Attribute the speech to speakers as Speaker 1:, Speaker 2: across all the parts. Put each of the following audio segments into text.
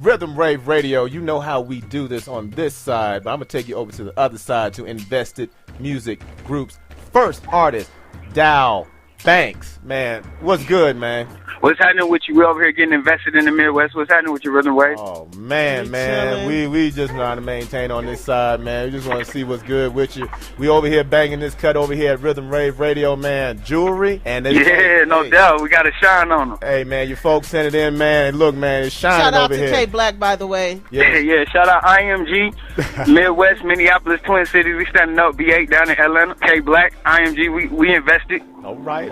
Speaker 1: Rhythm Rave Radio. You know how we do this on this side, but I'm going to take you over to the other side to Invested Music Group's first artist, Dow Bank. Man, what's good, man?
Speaker 2: What's happening with you? We're over here getting invested in the Midwest. What's happening with you, Rhythm Wave?
Speaker 1: Oh, man. We just trying to maintain on this side, man. We just want to see what's good with you. We over here banging this cut over here at Rhythm Rave Radio, man. Jewelry. And
Speaker 2: no doubt. We got to shine on them.
Speaker 1: Hey, man, your folks sent it in, man. And look, man, it's shining over here.
Speaker 3: Shout out to K Black, by the way.
Speaker 2: Yeah. Shout out IMG, Midwest, Minneapolis, Twin Cities. We standing up. B8 down in Atlanta. K Black, IMG. We invested.
Speaker 1: All right.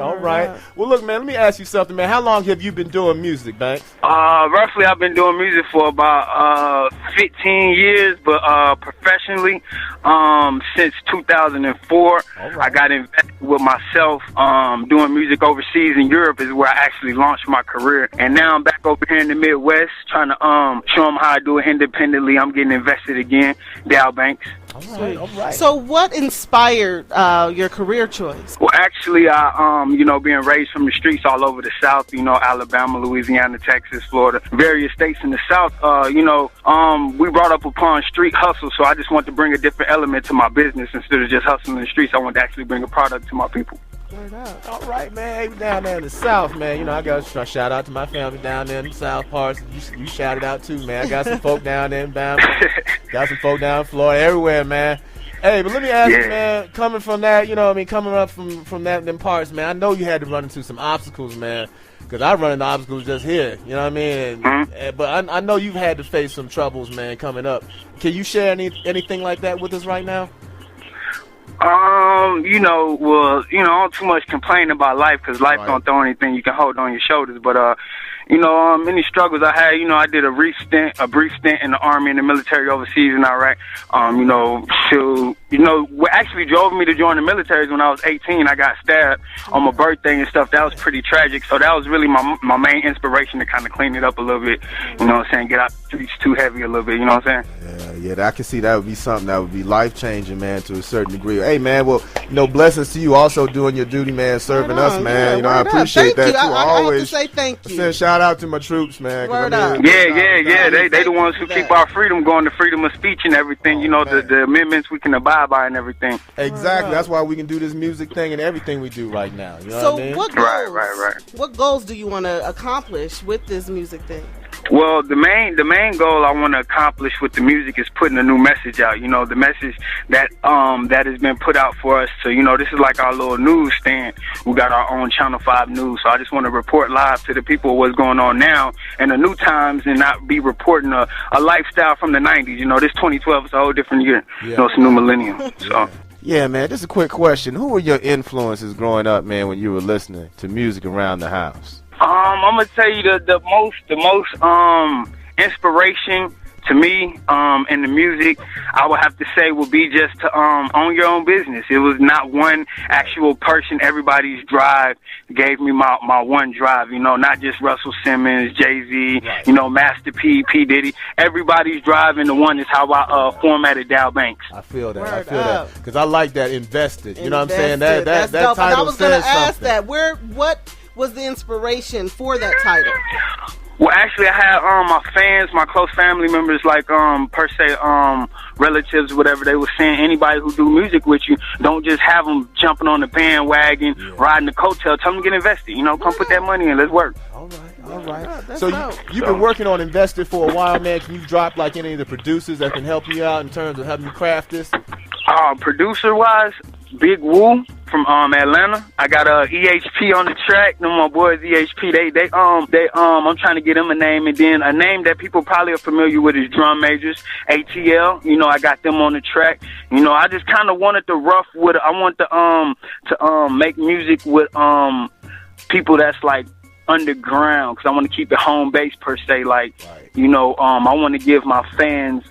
Speaker 1: Well, look, man, let me ask you something, man. How long have you been doing music, Banks?
Speaker 2: Roughly, I've been doing music for about 15 years, but professionally, since 2004. Right. I got invested with myself. Doing music overseas in Europe is where I actually launched my career, and now I'm back over here in the Midwest trying to show them how I do it independently. I'm getting invested again. Dow Bank.
Speaker 1: All right.
Speaker 3: So what inspired your career choice?
Speaker 2: Well, actually, being raised from the streets all over the South, Alabama, Louisiana, Texas, Florida, various states in the South, we brought up upon street hustle, so I just want to bring a different element to my business. Instead of just hustling in the streets, I want to actually bring a product to my people.
Speaker 1: All right, man. Hey, down there in the South, man. I got to shout out to my family down there in the South parts. You shout it out too, man. I got some folk down there in Bama. Got some folk down in Florida, everywhere, man. Hey, but let me ask you, man, coming from that, coming up from them parts, man, I know you had to run into some obstacles, man, because I run into obstacles just here, you know what I mean? But I know you've had to face some troubles, man, coming up. Can you share anything like that with us right now?
Speaker 2: I don't too much complain about life because life don't throw anything you can hold on your shoulders. But, any struggles I had, I did a brief stint in the Army and the military overseas in Iraq. What actually drove me to join the military when I was 18, I got stabbed on my birthday and stuff. That was pretty tragic. So that was really my main inspiration to kind of clean it up a little bit. You know what I'm saying? Get out the streets too heavy a little bit. You know what I'm saying?
Speaker 1: Yeah, I can see that would be something that would be life-changing, man, to a certain degree. Hey, man, well, blessings to you also doing your duty, man, serving us, man. I appreciate that, too.
Speaker 3: I have to say thank you.
Speaker 1: Send shout out to my troops, man.
Speaker 3: Word up.
Speaker 2: They the ones who keep our freedom going, the freedom of speech and everything, the amendments we can abide by and everything.
Speaker 1: Exactly. That's why we can do this music thing and everything we do right now. You know
Speaker 3: so
Speaker 1: what I mean?
Speaker 3: What goals,
Speaker 2: right.
Speaker 3: What goals do you want to accomplish with this music thing?
Speaker 2: Well, the main goal I want to accomplish with the music is putting a new message out. The message that has been put out for us. So this is like our little news stand. We got our own Channel 5 news. So I just want to report live to the people what's going on now and the new times, and not be reporting a lifestyle from the 90s. This 2012 is a whole different year. It's a new millennium. So.
Speaker 1: Yeah, man. Just a quick question: who were your influences growing up, man, when you were listening to music around the house?
Speaker 2: I'm gonna tell you the most inspiration to me in the music, I would have to say, would be just to own your own business. It was not one actual person. Everybody's drive gave me my one drive. Not just Russell Simmons, Jay-Z, Master P, P Diddy. Everybody's drive, and the one is how I formatted Dow Bank.
Speaker 1: I feel that. Because I like that invested. You know what I'm saying? That
Speaker 3: title
Speaker 1: says something.
Speaker 3: I was gonna ask that. What was the inspiration for that title?
Speaker 2: Well, actually, I had my fans, my close family members, like per se relatives, whatever. They were saying, anybody who do music with you, don't just have them jumping on the bandwagon, riding the coattail. Tell them to get invested. Come put that money in. Let's work.
Speaker 1: All right. So you've been working on Invested for a while, man. Can you drop like any of the producers that can help you out in terms of helping you craft this?
Speaker 2: Producer-wise, Big Woo from Atlanta. I got EHP on the track. Them my boys EHP. They I'm trying to get them a name, and then a name that people probably are familiar with is Drum Majors, ATL. I got them on the track. I just kind of wanted to rough with. I want to make music with people that's like underground, because I want to keep it home base per se. Like, I want to give my fans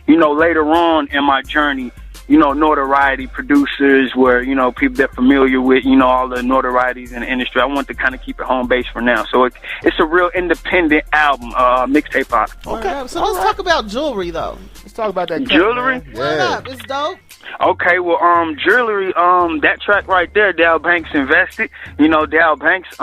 Speaker 2: later on in my journey, notoriety, producers where, people that are familiar with, all the notorieties in the industry. I want to kind of keep it home base for now. So it's a real independent album, mixtape pop.
Speaker 3: Okay, so let's talk about jewelry, though.
Speaker 1: Let's talk about that
Speaker 2: jewelry.
Speaker 3: Why not? It's dope.
Speaker 2: Okay, well, jewelry, that track right there, Dow Bank's Invested. You know, Dow Bank's,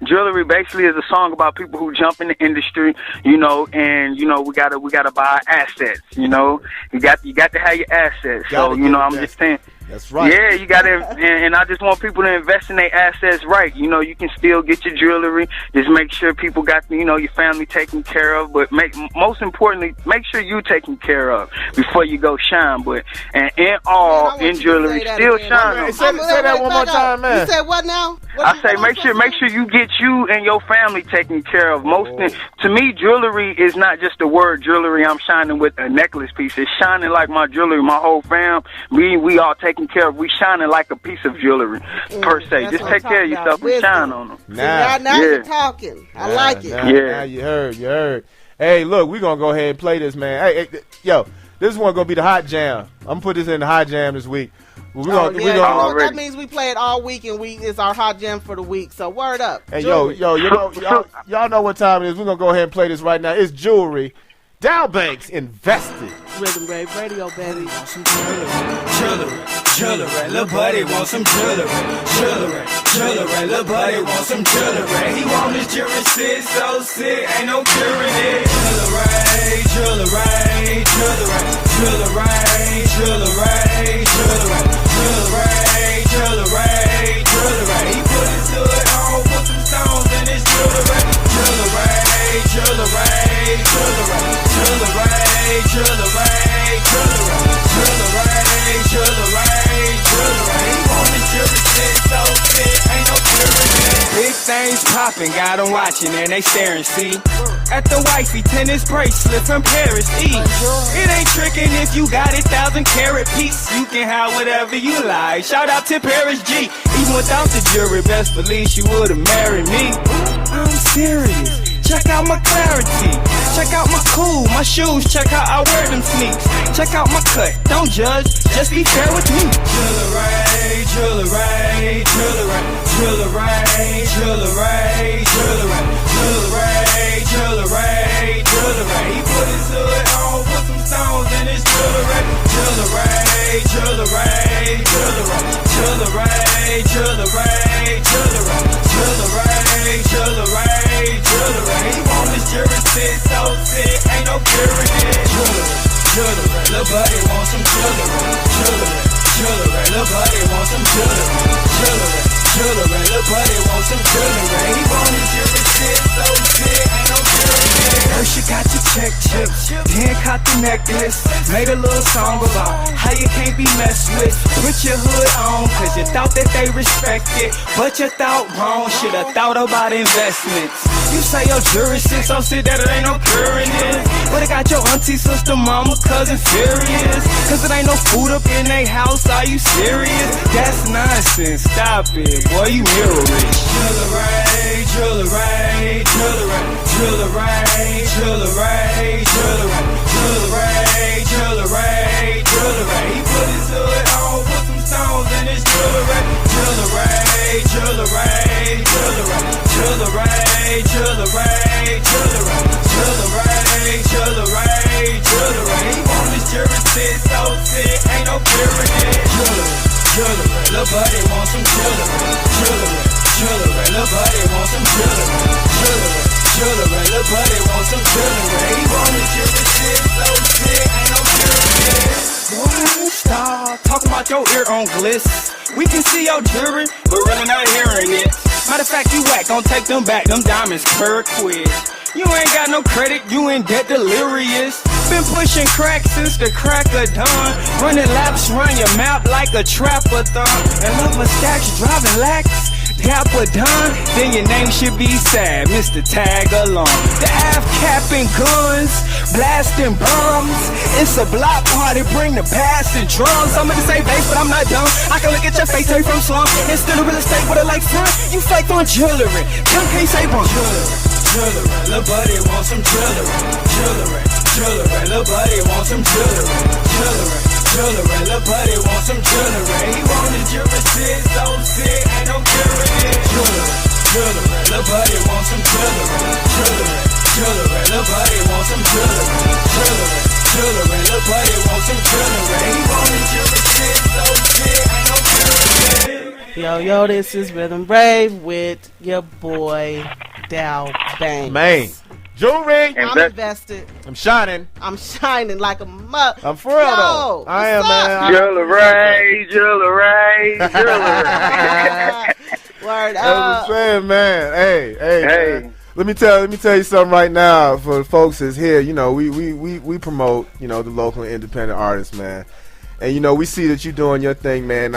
Speaker 2: jewelry basically is a song about people who jump in the industry, you know, and, you know, we gotta buy assets, you know. You got to have your assets. So, you know, I'm just saying.
Speaker 1: That's right.
Speaker 2: Yeah, you got to, and I just want people to invest in their assets right. You know, you can still get your jewelry. Just make sure people got, you know, your family taken care of. But most importantly, make sure you taken care of before you go shine. But and in all, in jewelry, still shine.
Speaker 1: Say that one more time, man.
Speaker 3: You said what now?
Speaker 2: I say make sure you get you and your family taken care of. To me, jewelry is not just the word jewelry. I'm shining with a necklace piece. It's shining like my jewelry, my whole fam. We all taken care of. We shining like a piece of jewelry per se. Just take care of yourself and shine on them.
Speaker 3: Now you're talking. I like it.
Speaker 1: Now you heard. Hey, look, we're gonna go ahead and play this, man. Hey, yo, this one gonna be the hot jam. I'm gonna put this in the hot jam this week.
Speaker 3: That means we play it all week, and it's our hot jam for the week. So word up.
Speaker 1: Hey, yo, y'all know what time it is. We're gonna go ahead and play this right now. It's Jewelry. Dow Bank's Invested.
Speaker 3: Rhythm Rave Radio, baby.
Speaker 4: Jewelry, little buddy want some jewelry. Jewelry, little buddy want some jewelry. He want his jewelry sick, so sick, ain't no curing it. Jewelry. He put his hood on, put some stones in his jewelry. Jewelry. Big things poppin', got 'em watchin' and they staring, see. At the wifey, tennis bracelet from Paris, It ain't trickin' if you got 1,000-carat piece. You can have whatever you like. Shout out to Paris G. Even without the jewelry, best believe she would've married me. I'm serious. Check out my clarity, check out my cool, my shoes, check how I wear them sneaks. Check out my cut, don't judge, just be fair with me. Jewelry. He put his hood on, put some stones in his jewelry. He want his jewelry sick, so sick, ain't no curing it. Jewelry, little buddy want some jewelry. Little buddy want some jewelry. Jewelry, little buddy want some jewelry. He want his jewelry sick, so sick, ain't no curing it. First you got your check chip, then caught the necklace. Made a little song about how you can't be messed with. Put your hood on, cause you thought that they respect it. But you thought wrong, should've thought about investments. You say your jewelry sick, so sick that it ain't no curing it. But it got your auntie, sister, mama, cousin furious. Cause it ain't no food up in they house, are you serious? That's nonsense, stop it, boy, you mirror rich. Jewelry. He put his hood on, put some stones in his jewelry. He want his jewelry sick, so sick, ain't no curing it. Jewelry, little buddy want some jewelry. Little buddy want some jewelry. Little buddy want some jewelry. He want his jewelry sick, so sick, ain't no curing it. Don't stop talking about your ear on gliss. We can see your jewelry, but really not hearing it. Matter of fact, you whack, don't take them back, them diamonds per quiz. You ain't got no credit, you in debt delirious. Been pushing crack since the crack of dawn. Running laps, run your map like a trap-a-thon. And love my stacks, driving lax. Dapper done, then your name should be sad, Mr. Tag Along. The Av capping guns, blasting bombs. It's a block party, bring the bass and drums. I'm gonna say bass, but I'm not dumb. I can look at your face, tell you from slum. Instead of real estate with a like front, you fake on jewelry. Young can't say bunk. Jewelry, little buddy want some jewelry. Little buddy want some jewelry. Little buddy want some jewelry. He want his jewelry sick, so sick, ain't no curing it. Jewelry, little buddy want some jewelry. Little buddy want some jewelry. Little buddy want some jewelry. He want his jewelry sick.
Speaker 3: Yo, this is Rhythm Brave with your boy, Dow Bank.
Speaker 1: Man. Jewelry.
Speaker 3: I'm invested.
Speaker 1: I'm shining.
Speaker 3: I'm shining like a mug.
Speaker 1: I'm for real, though. I am, man.
Speaker 2: Jewelry.
Speaker 3: Word
Speaker 1: That's
Speaker 3: up.
Speaker 1: what I'm saying, man. Hey. Man. Let me tell you something right now for the folks that's here. You know, we promote, you know, the local independent artists, man. And, you know, we see that you're doing your thing, man.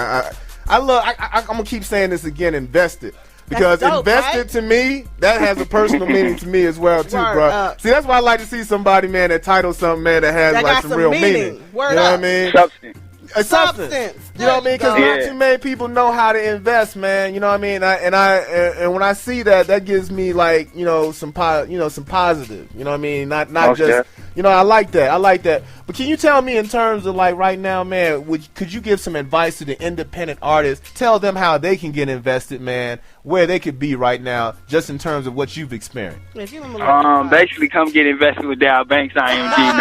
Speaker 1: I'm going to keep saying this again, invested. Because
Speaker 3: dope,
Speaker 1: invested
Speaker 3: right?
Speaker 1: to me, that has a personal meaning to me as well, too,
Speaker 3: Word
Speaker 1: bro.
Speaker 3: up.
Speaker 1: See, that's why I like to see somebody, man, that titles something, man, that has
Speaker 3: That
Speaker 1: like
Speaker 3: got
Speaker 1: some real meaning.
Speaker 3: Word
Speaker 1: you know
Speaker 3: up.
Speaker 1: what I mean?
Speaker 2: Substance.
Speaker 1: A substance. You know what I mean? Because not too many people know how to invest, man. You know what I mean? And when I see that, that gives me like, you know, some positive. You know what I mean? Not just, you know, I like that. But can you tell me in terms of like right now, man? Could you give some advice to the independent artists? Tell them how they can get invested, man. Where they could be right now, just in terms of what you've experienced.
Speaker 2: Basically, come get invested with Dow Bank's IMG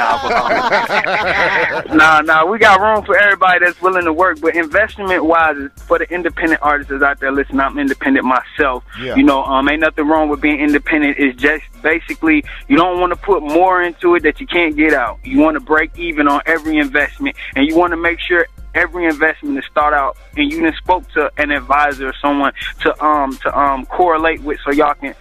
Speaker 2: now. Nah, we got room for everybody that's willing to work. But investment-wise, for the independent artists that's out there listening, I'm independent myself.
Speaker 1: Yeah.
Speaker 2: You know, ain't nothing wrong with being independent. It's just basically you don't want to put more into it that you can't get out. You want to break even on every investment, and you want to make sure every investment to start out, and you done spoke to an advisor or someone to correlate with, so y'all can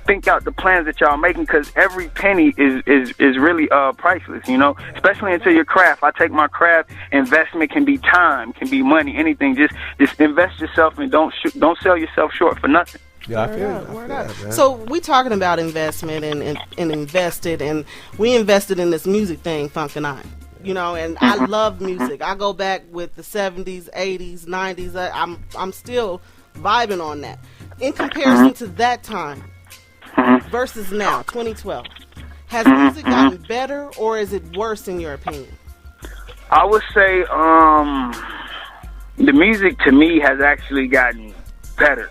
Speaker 2: think out the plans that y'all making, because every penny is really priceless, you know, especially into your craft. I take my craft, investment can be time, can be money, anything. Just invest yourself and don't sell yourself short for nothing.
Speaker 1: Yeah, I feel that.
Speaker 3: So we talking about investment and invested, and we invested in this music thing, Funk and I. You know, and I love music. I go back with the 70s, 80s, 90s. I'm still vibing on that. In comparison to that time versus now, 2012, has music gotten better or is it worse in your opinion?
Speaker 2: I would say the music to me has actually gotten better.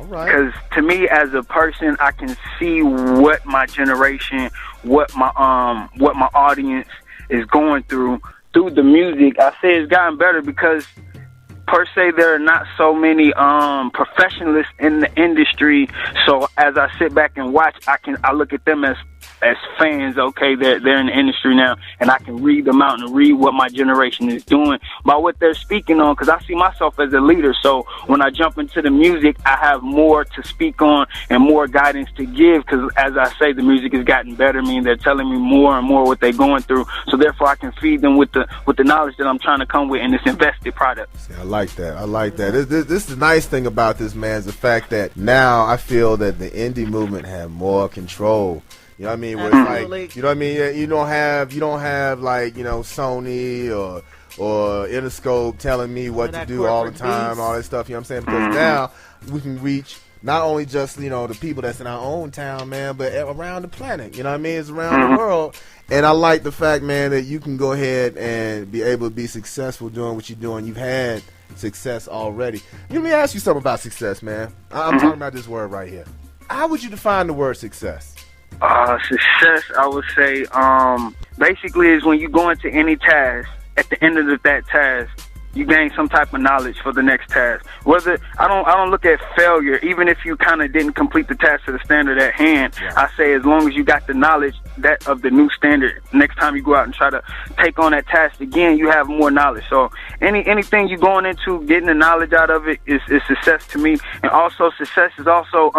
Speaker 1: All right.
Speaker 2: Because to me, as a person, I can see what my generation, what my audience is going through the music. I say it's gotten better because per se there are not so many professionals in the industry. So as I sit back and watch, I look at them as fans. Okay, they're in the industry now, and I can read them out and read what my generation is doing by what they're speaking on, because I see myself as a leader. So when I jump into the music, I have more to speak on and more guidance to give, because as I say, the music has gotten better. Meaning they're telling me more and more what they're going through, so therefore I can feed them with the knowledge that I'm trying to come with in this invested product.
Speaker 1: See, I like that. This is the nice thing about this, man, is the fact that now I feel that the indie movement have more control. You know what I mean? Where it's like, you know what I mean? You don't have like, you know, Sony or Interscope telling me what to do all the time, all that stuff. You know what I'm saying? Because now we can reach not only just, you know, the people that's in our own town, man, but around the planet. You know what I mean? It's around the world. And I like the fact, man, that you can go ahead and be able to be successful doing what you're doing. You've had success already. Let me ask you something about success, man. I'm talking about this word right here. How would you define the word success?
Speaker 2: Success, I would say, basically is when you go into any task, at the end of that task, you gain some type of knowledge for the next task. Whether I don't look at failure, even if you kind of didn't complete the task to the standard at hand. Yeah. I say as long as you got the knowledge that of the new standard, next time you go out and try to take on that task again, you have more knowledge. So anything you're going into, getting the knowledge out of it is success to me. And also success is also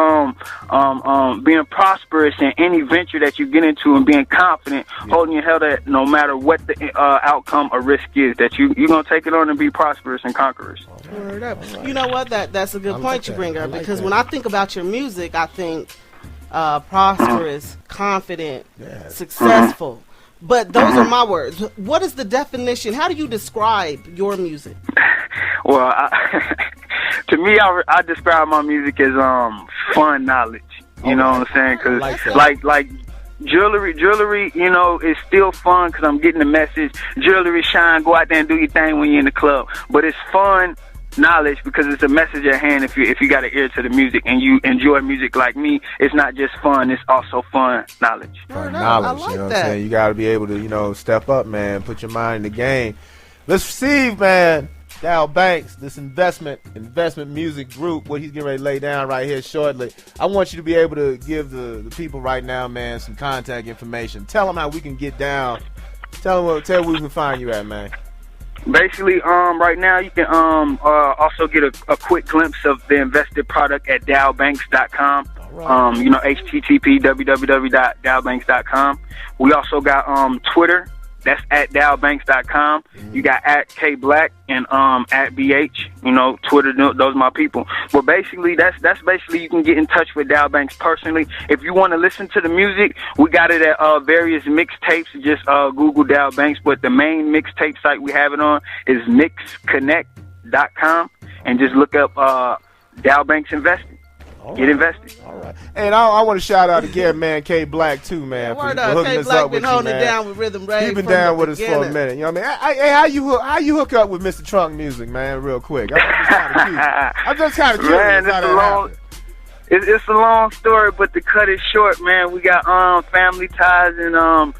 Speaker 2: being prosperous in any venture that you get into, and being confident, holding your head up no matter what the outcome or risk is, that you're going to take it on and be prosperous and conquerors.
Speaker 3: Word up. You know what? That's a good point you bring up, because when I think about your music, I think prosperous, confident, successful. But those are my words. What is the definition? How do you describe your music?
Speaker 2: Well, to me, I describe my music as fun knowledge. You know what I'm saying? Because like jewelry, you know, is still fun because I'm getting the message. Jewelry, shine, go out there and do your thing when you're in the club. But it's fun knowledge because it's a message at hand. If you got an ear to the music and you enjoy music like me, it's not just fun, it's also fun knowledge.
Speaker 1: Fun knowledge,
Speaker 3: like
Speaker 1: you know
Speaker 3: that.
Speaker 1: what I'm saying? You got to be able to, you know, step up, man, put your mind in the game. Let's receive, man, Dow Banks, this investment music group, what he's getting ready to lay down right here shortly. I want you to be able to give the people right now, man, some contact information. Tell them how we can get down. Tell where we can find you at, man.
Speaker 2: Basically, right now you can also get a quick glimpse of the invested product at dowbanks.com. Right. HTTP www.dowbanks.com. We also got Twitter. That's at dowbanks.com. Mm-hmm. You got at K Black and at BH. Twitter. Those are my people. But basically, that's basically you can get in touch with Dow Banks personally. If you want to listen to the music, we got it at various mixtapes. Just Google Dow Banks. But the main mixtape site we have it on is mixconnect.com, and just look up Dow Banks Investing. Get invested.
Speaker 1: All right. And I want to shout out again, man, K Black too, man.
Speaker 3: For hooking
Speaker 1: K
Speaker 3: us Black
Speaker 1: up
Speaker 3: been
Speaker 1: with
Speaker 3: holding
Speaker 1: you,
Speaker 3: it down with Rhythm Rave.
Speaker 1: He's been down with us for a minute. You know what I mean? Hey, how you hook up with Mr. Trunk Music, man? Real quick. I'm just kind of curious.
Speaker 2: Man, it's a long story, but to cut it short, man, we got family ties and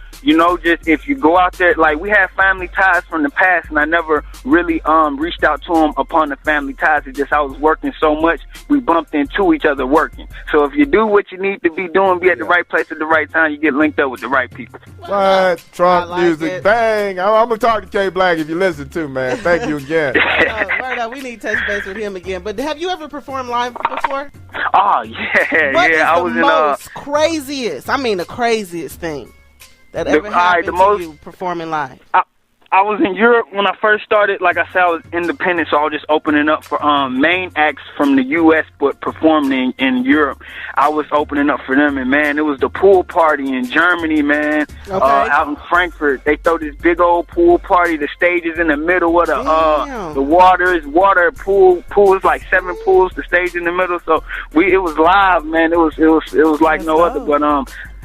Speaker 2: just if you go out there, like we have family ties from the past, and I never really reached out to them upon the family ties. It's just I was working so much, we bumped into each other working. So if you do what you need to be doing, be at the right place at the right time, you get linked up with the right people.
Speaker 1: What? Trunk Music, bang! I'm gonna talk to K Black if you listen to, man. Thank you again.
Speaker 3: Right on. We need to touch base with him again. But have you ever performed live before?
Speaker 2: Oh yeah,
Speaker 3: what
Speaker 2: yeah.
Speaker 3: What is the most craziest? I mean, the craziest thing that ever happened to you performing live?
Speaker 2: I was in Europe when I first started. Like I said, I was independent, so I was just opening up for main acts from the U.S. but performing in Europe. I was opening up for them, and man, it was the pool party in Germany, man.
Speaker 3: Okay.
Speaker 2: Out in Frankfurt, they throw this big old pool party. The stage is in the middle of the water pool. Is like 7 pools. The stage in the middle, so it was live, man. It was like no other. But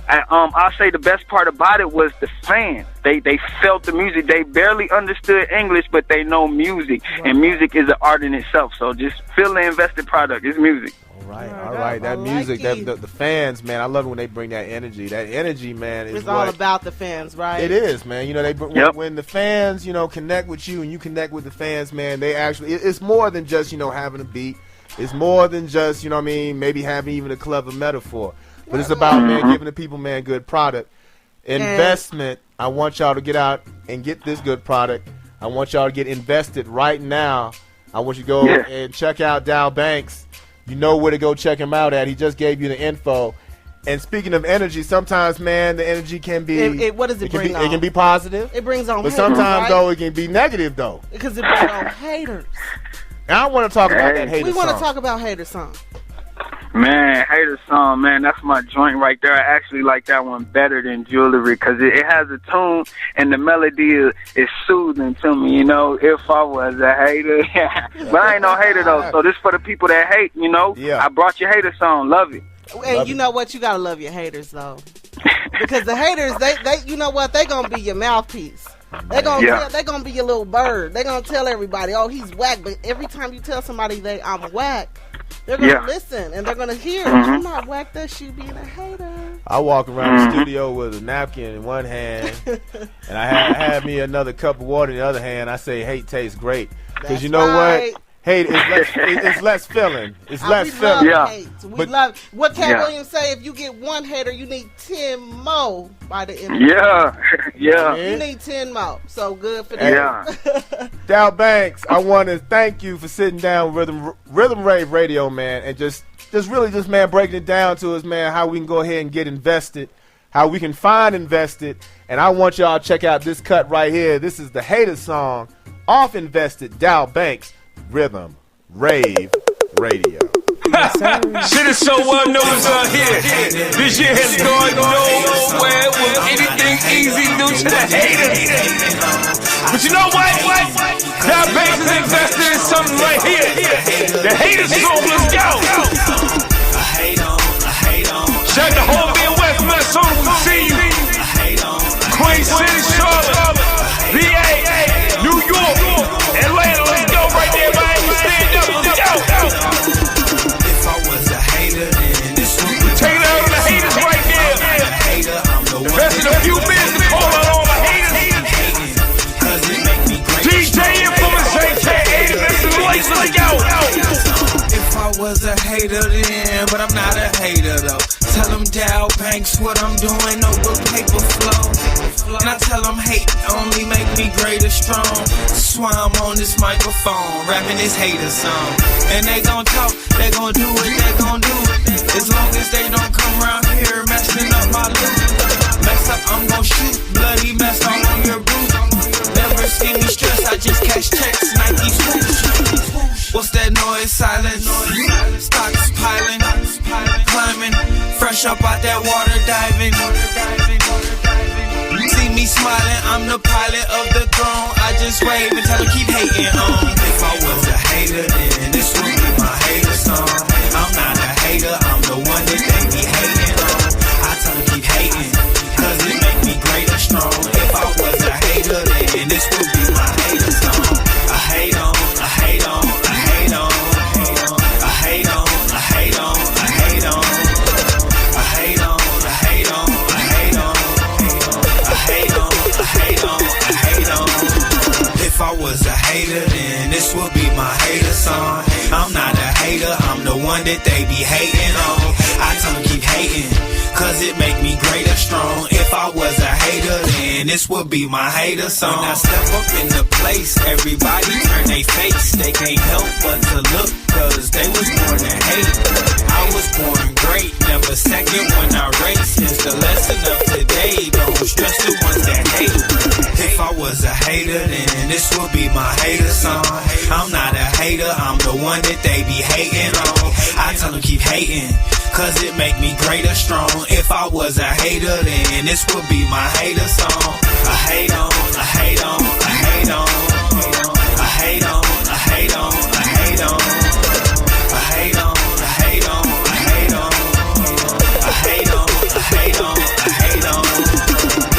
Speaker 2: I'll say the best part about it was the fans. They felt the music. They barely understood English, but they know music. Wow. And music is an art in itself. So just feel the invested product. It's music.
Speaker 1: All right. That music, the fans, man, I love it when they bring that energy. That energy, man, is
Speaker 3: all about the fans, right?
Speaker 1: It is, man. When the fans, connect with you and you connect with the fans, man, they actually, it's more than just, having a beat. It's more than just, maybe having even a clever metaphor. But it's about, man, giving the people, man, good product. Investment, I want y'all to get out and get this good product. I want y'all to get invested right now. I want you to go and check out Dow Banks. You know where to go check him out at. He just gave you the info. And speaking of energy, sometimes, man, the energy can be...
Speaker 3: what does it bring on?
Speaker 1: It can be positive.
Speaker 3: It brings on
Speaker 1: But
Speaker 3: haters,
Speaker 1: sometimes, though, it can be negative, though.
Speaker 3: Because it brings on haters.
Speaker 1: And I want to talk about that hater song.
Speaker 3: We want to talk about hater song.
Speaker 2: Man, Hater Song, man, that's my joint right there. I actually like that one better than Jewelry because it has a tune and the melody is soothing to me, if I was a hater. But I ain't no hater, though, so this for the people that hate,
Speaker 1: Yeah.
Speaker 2: I brought your Hater Song. Love it.
Speaker 3: And you know what? You got to love your haters, though. Because the haters, they you know what? They going to be your mouthpiece. They're gonna be your little bird. They're going to tell everybody, oh, he's whack. But every time you tell somebody I'm whack, they're going to listen, and they're going to hear, I'm not whack, that you being a hater.
Speaker 1: I walk around the studio with a napkin in one hand, and I had me another cup of water in the other hand. I say, hate tastes great. Because you know what? Hate is less feeling. It's less feeling.
Speaker 3: Hate. We love what Cat Williams say, if you get one hater, you need 10 more by the end of the
Speaker 2: year.
Speaker 3: You need 10 more. So good for that.
Speaker 1: Yeah. Dow Banks, I want to thank you for sitting down with Rhythm Rave Radio, man, and just really man, breaking it down to us, man, how we can go ahead and get invested, how we can find invested. And I want y'all to check out this cut right here. This is the Hater Song off Invested, Dow Banks. Rhythm Rave Radio.
Speaker 5: Shit is so well noticed out here. This year has gone nowhere with anything easy due to the haters. But you know what? Dow Banks is invested in something right here. The haters song, let's go. Shout out to whole Midwest, Minnesota, we see you. Queen City, Charlotte, VA, New York, Atlanta, let's go right there, man. Stand up, let's go.
Speaker 4: If I was a hater, then this would be
Speaker 5: Take it out on the haters right there. Invested a few minutes to call out all the haters. DJ Influence, AKA
Speaker 4: was a hater then, but I'm not a hater though. Tell them Dow Banks what I'm doing, no book paper flow. And I tell them hate only make me greater strong. That's why I'm on this microphone, rapping this hater song. And they gon' talk, they gon' do what they gon' do. As long as they don't come around here messing up my loot. Mess up, I'm gon' shoot, bloody mess all on your boot. Never see me stress, I just cash checks, Nike swoosh. What's that noise? Silence. Stocks piling, climbing, fresh up out that water diving. See me smiling, I'm the pilot of the throne. I just wave and tell them keep hating on. If I was a hater, then this would be my hater song. I'm not a hater, I'm the one that they be hating on. I tell them keep hating, cause it make me great and strong. If I was a hater, then this would be my hater song. I hate on, I hate on, I hate on, I hate on, I hate on, I hate on, I hate on, I hate on, I hate on, I hate on, I hate on, I hate on. If I was a hater, then this would be my hater song. I'm not a hater, I'm the one that they be hating on. I tell them keep hating, cause it make me greater strong. If I was a hater, then this would be my hater song. When I step up in the place, everybody turn they face. They can't help but to look, cause they was born to hate. I was born great, never second when I race. It's the lesson of today, don't stress the ones that hate. If I was a hater, then this would be my hater song. I'm not a hater, I'm the one that they be hating on. I tell them keep hating, cause it make me greater strong. If I was a hater, then this would be my hater song. I hate on, I hate on, I hate on, I hate on, I hate on, I hate on, I hate on, I hate on, I hate on, I hate on, I hate on, I hate on.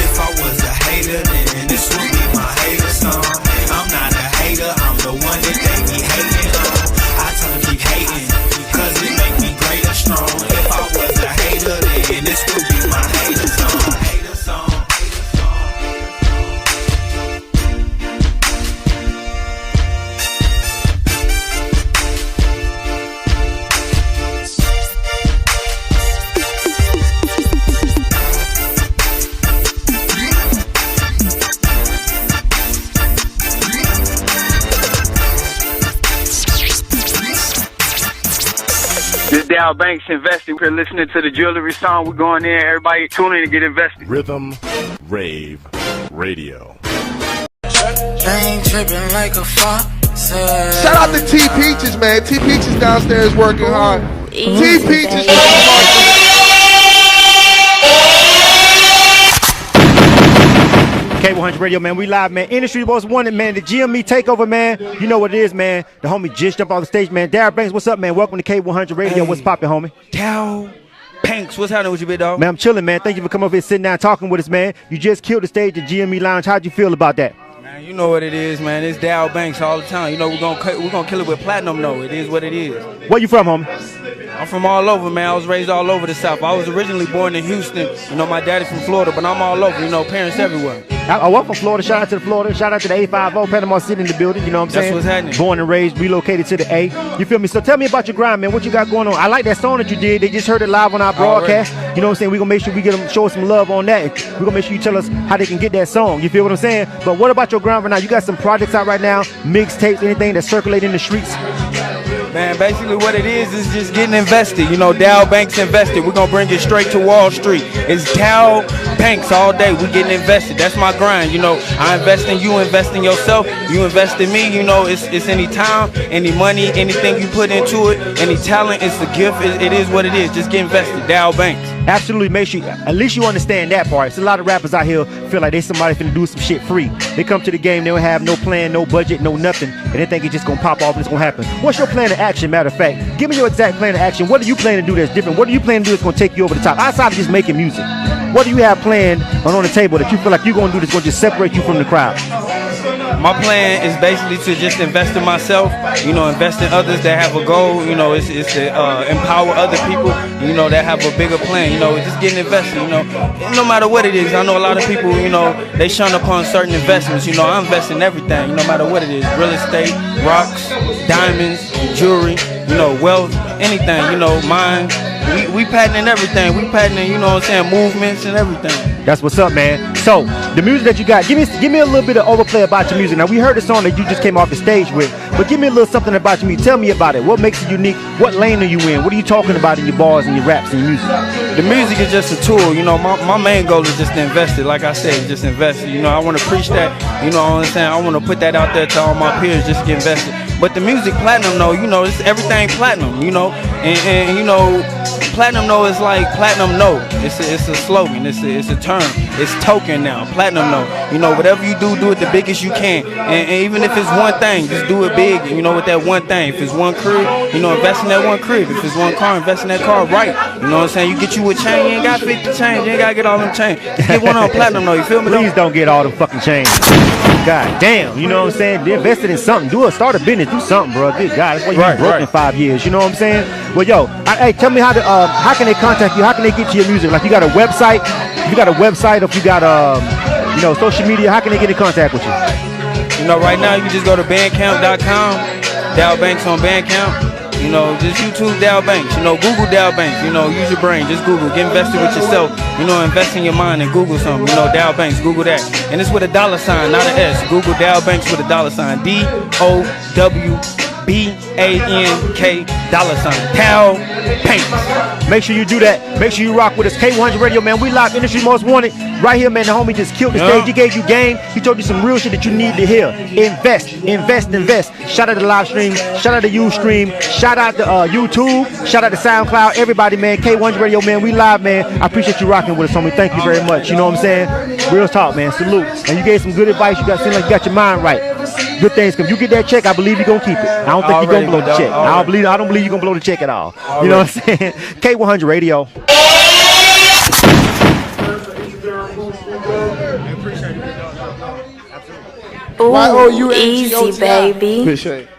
Speaker 4: If I was a hater, then this would be my hater song. I'm not a hater, I'm the one that they be hating on. I tell them keep hating, cause it make me greater strong. If I was a hater, then this would be my hater song. Hater song.
Speaker 2: This Dow Banks investing. We're listening to the jewelry song. We're going in. Everybody tune in and get invested.
Speaker 1: Rhythm Rave Radio.
Speaker 4: Ain't tripping like a fox.
Speaker 6: Shout out to T Peaches, man. T Peaches downstairs working hard. T Peaches working hard.
Speaker 7: K100 Radio, man. We live, man. Industry most wanted, man. The GME takeover, man. You know what it is, man. The homie just jumped off the stage, man. Dow Banks, what's up, man? Welcome to K100 Radio.
Speaker 8: Hey.
Speaker 7: What's poppin', homie?
Speaker 8: Dow Banks, what's happening with you, big dog?
Speaker 7: Man, I'm chilling, man. Thank you for coming over here, sitting down, talking with us, man. You just killed the stage at GME Lounge. How'd you feel about that?
Speaker 8: Man, you know what it is, man. It's Dow Banks all the time. You know we're gonna kill it with platinum, though. It is what it is.
Speaker 7: Where you from, homie?
Speaker 8: I'm from all over, man. I was raised all over the South. I was originally born in Houston. You know, my daddy's from Florida, but I'm all over. You know, parents everywhere.
Speaker 7: I work from Florida. Shout out to the Florida. Shout out to the A50 Panama City in the building. You know what I'm saying?
Speaker 8: That's what's happening.
Speaker 7: Born and raised, relocated to the A. You feel me? So tell me about your grind, man. What you got going on? I like that song that you did. They just heard it live on our broadcast. You know what I'm saying? We're going to make sure we get them, show us some love on that. We're going to make sure you tell us how they can get that song. You feel what I'm saying? But what about your grind right now? You got some projects out right now, mixtapes, anything that's circulating in the streets?
Speaker 8: Man, basically what it is just getting invested. You know, Dow Banks invested. We're going to bring it straight to Wall Street. It's Dow Banks all day. We're getting invested. That's my grind. You know, I invest in you, invest in yourself. You invest in me. You know, it's any time, any money, anything you put into it, any talent, it's a gift. It is what it is. Just get invested. Dow Banks.
Speaker 7: Absolutely. Make sure, at least you understand that part. It's a lot of rappers out here feel like they somebody finna do some shit free. They come to the game, they don't have no plan, no budget, no nothing, and they think it's just gonna pop off and it's gonna happen. What's your plan of action? Matter of fact, give me your exact plan of action. What do you plan to do that's different? What do you plan to do that's gonna take you over the top? Outside of just making music, what do you have planned on the table that you feel like you're gonna do that's gonna just separate you from the crowd?
Speaker 8: My plan is basically to just invest in myself, you know, invest in others that have a goal, you know, it's to empower other people, you know, that have a bigger plan, you know, just getting invested, you know, no matter what it is. I know a lot of people, you know, they shun upon certain investments, you know, I invest in everything, no matter what it is, real estate, rocks, diamonds, jewelry, you know, wealth, anything, you know, mind. We patenting everything. We patenting, you know what I'm saying, movements and everything.
Speaker 7: That's what's up, man. So the music that you got, give me a little bit of overplay about your music. Now we heard the song that you just came off the stage with, but give me a little something about your music. Tell me about it. What makes it unique? What lane are you in? What are you talking about in your bars and your raps and your music?
Speaker 8: The music is just a tool, you know. My main goal is just to invest it. Like I said, just invest it. You know, I want to preach that. You know what I'm saying? I want to put that out there to all my peers, just get invested. But the music platinum, though, you know, it's everything platinum, you know, and you know, platinum, though, is like platinum note. It's a slogan. It's a term. It's token now. Platinum note. You know, whatever you do it the biggest you can. And even if it's one thing, just do it big. You know, with that one thing. If it's one crib, you know, invest in that one crib. If it's one car, invest in that car right. You know what I'm saying? You get you a chain, you ain't got 50 chains. You ain't got to get all them chains. Just get one on platinum, though. You feel me?
Speaker 7: Please don't get all them fucking chains. God damn, you know what I'm saying? They invested in something. Start a business. Do something, bro. Good God, that's why you been broke in 5 years. You know what I'm saying? Well, yo, hey, tell me how can they contact you? How can they get to your music? Like, you got a website? If you got a website, if you got you know, social media, how can they get in contact with you?
Speaker 8: You know, right now you can just go to bandcamp.com. Dow Banks on Bandcamp. You know, just YouTube Dow Banks. You know, Google Dow Banks. You know, use your brain. Just Google. Get invested with yourself. You know, invest in your mind and Google something. You know, Dow Banks. Google that. And it's with a $sign, not an S. Google Dow Banks with a $sign. DOWBANK $. Dow Banks.
Speaker 7: Make sure you do that. Make sure you rock with us. K100 Radio, man. We live industry most wanted. Right here, man. The homie just killed the stage. He gave you game. He told you some real shit that you need to hear. Invest. Shout out to live stream. Shout out to Ustream. Shout out to YouTube. Shout out to SoundCloud. Everybody, man. K100 Radio, man. We live, man. I appreciate you rocking with us, homie. Thank you very much. You know what I'm saying? Real talk, man. Salute. And you gave some good advice. You seem like you got your mind right. Good things come. You get that check, I believe you're gonna keep it. I don't think you're gonna blow the check. I don't believe you're gonna blow the check at all. You know what I'm saying? K100 Radio.
Speaker 9: Ooh, easy, baby.
Speaker 6: Appreciate it.